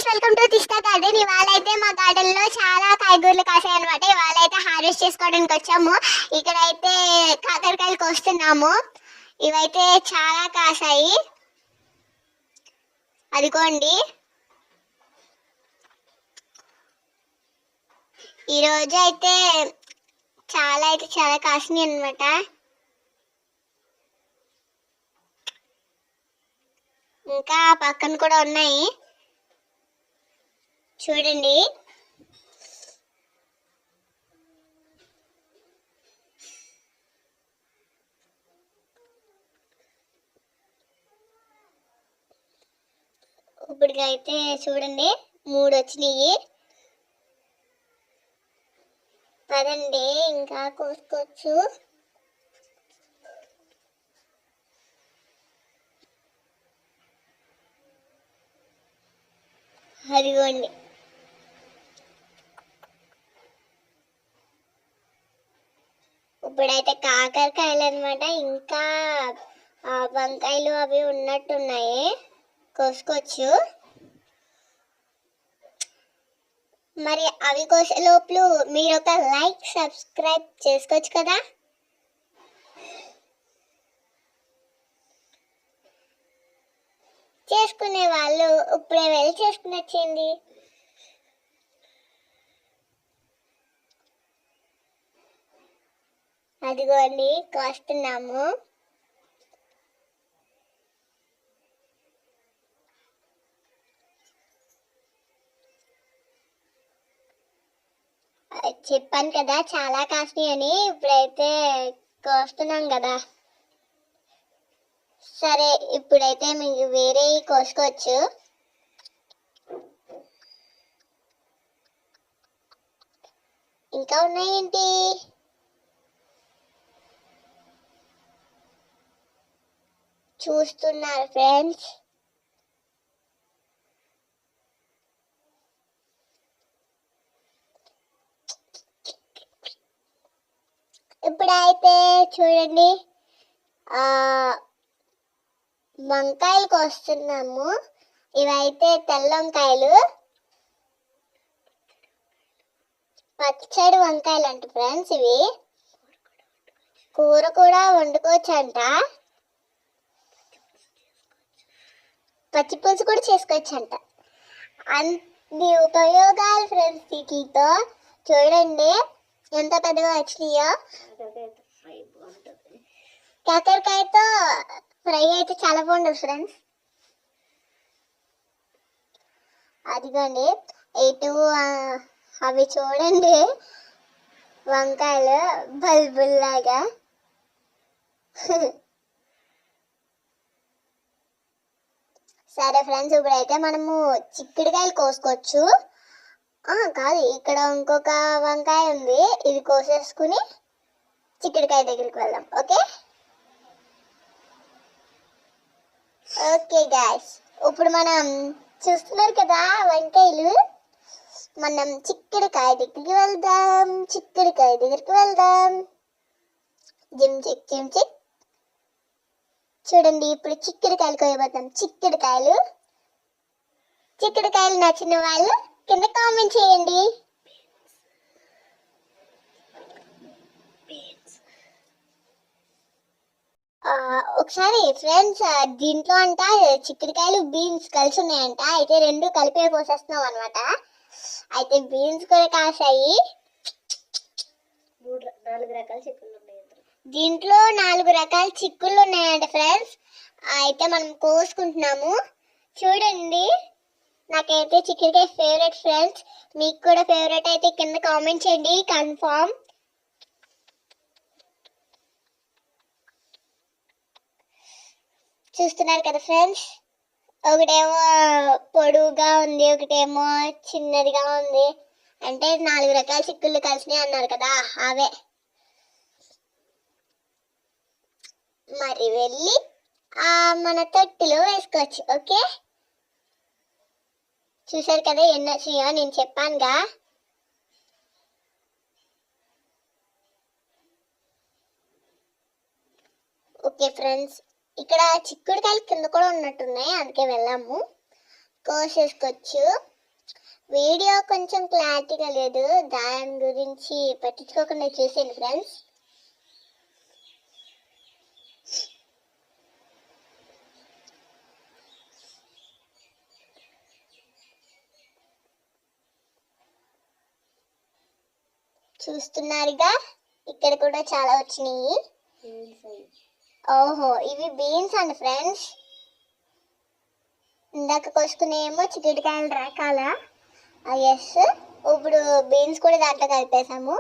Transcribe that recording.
Welcome to తిస్తా garden. ఇవాళ అయితే మా గార్డెన్ లో చాలా కాయగూరలు కాసాయి అనమాట. ఇవాళ అయితే హార్వెస్ట్ చేసుకోవడానికి వచ్చాము. ఇక్కడ అయితే కాకరకాయలు కోస్తున్నాము. ఇవైతే చాలా కాసాయి, అదిగోండి. ఈరోజు అయితే చాలా కాసినాయి అనమాట. ఇంకా పక్కన కూడా ఉన్నాయి, చూడండి. ఇప్పటికైతే చూడండి 3 వచ్చినాయి. పదండి ఇంకా కోసుకోవచ్చు. అదిగోండి, ఇప్పుడైతే కాకరకాయలు అనమాట. ఇంకా వంకాయలు అవి ఉన్నట్టున్నాయి, కోసుకోవచ్చు. మరి అవి కోసే లోపల మీరు ఒక లైక్ సబ్స్క్రైబ్ చేసుకోవచ్చు కదా. చేసుకునే వాళ్ళు ఇప్పుడే వెళ్ళి చేసుకుని వచ్చింది. అదిగోండి కోస్తున్నాము. చెప్పాను కదా చాలా కాస్ట్లీ అని. ఇప్పుడైతే కోస్తున్నాం కదా. సరే, ఇప్పుడైతే మీకు వేరే కోసుకోవచ్చు. ఇంకా ఉన్నాయేంటి? చూస్తున్నారు ఫ్రెండ్స్. ఇప్పుడైతే చూడండి, వంకాయలు కోస్తున్నాము. ఇవైతే తెల్ల వంకాయలు, పచ్చడి వంకాయలు అంట ఫ్రెండ్స్. ఇవి కూర కూడా వండుకోవచ్చు అంట, పచ్చి పులుసు కూడా చేసుకోవచ్చు అంట. అన్ని ఉపయోగాలు ఫ్రెండ్స్ వీటితో. చూడండి ఎంత పెద్దగా వచ్చినాయో. కాకరకాయతో ఫ్రై అయితే చాలా బాగుంటుంది ఫ్రెండ్స్. అదిగోండి ఇటు అవి చూడండి, వంకాయలు బల్బుల్లాగా. సరే ఫ్రెండ్స్, ఇప్పుడైతే మనము చిక్కుడుకాయలు కోసుకోవచ్చు. కాదు, ఇక్కడ ఇంకొక వంకాయ ఉంది, ఇది కోసేసుకుని చిక్కుడుకాయ దగ్గరికి వెళ్దాం. ఓకే ఓకే గాయ్స్, ఇప్పుడు మనం చూస్తున్నారు కదా వంకాయలు. మనం చిక్కుడుకాయ దగ్గరికి వెళ్దాం. జిమ్ చిక్. చూడండి, ఇప్పుడు చిక్కుడుకాయలు కోయబోతాం. చిక్కుడుకాయలు నచ్చిన వాళ్ళు కింద కామెంట్ చేయండి. ఒకసారి ఫ్రెండ్స్, దీంట్లో అంట చిక్కుడుకాయలు బీన్స్ కలిసి ఉన్నాయంట. అయితే 2 కలిపే పోసేస్తున్నాం అనమాట. అయితే బీన్స్ కూడా కాసాయి. 4 రకాల చిక్కుళ్ళు ఉన్నాయి. దీంట్లో 4 రకాల చిక్కుళ్ళు ఉన్నాయంట ఫ్రెండ్స్. అయితే మనం కోసుకుంటున్నాము. చూడండి, నాకైతే చిక్కుడుకాయ ఫేవరెట్ ఫ్రెండ్స్. మీకు కూడా ఫేవరెట్ అయితే కింద కామెంట్ చేయండి. కన్ఫర్మ్. చూస్తున్నారు కదా ఫ్రెండ్స్, ఒకటేమో పొడువుగా ఉంది, ఒకటేమో చిన్నదిగా ఉంది. అంటే 4 రకాల చిక్కుళ్ళు కలిసినాయి అన్నారు కదా, అవే. మరి వెళ్ళి మన తొట్టిలో వేసుకోవచ్చు. ఓకే, చూసారు కదా ఎన్ని వచ్చినాయో, నేను చెప్పానుగా. ఓకే ఫ్రెండ్స్, ఇక్కడ చిక్కుడుకాయలు కింద కూడా ఉన్నట్టున్నాయి, అందుకే వెళ్ళాము. కోసేసుకోవచ్చు. వీడియో కొంచెం క్లారిటీగా లేదు, దాని గురించి పట్టించుకోకుండా చూసేయండి ఫ్రెండ్స్. చూస్తున్నారుగా, ఇక్కడ కూడా చాలా వచ్చినాయి. ఓహో, ఇవి బీన్స్ అండి ఫ్రెండ్స్. ఇందాక కోసుకునేమో చిక్కుడుకాయలు రకాల. ఎస్, ఇప్పుడు బీన్స్ కూడా దాంట్లో కలిపేసాము.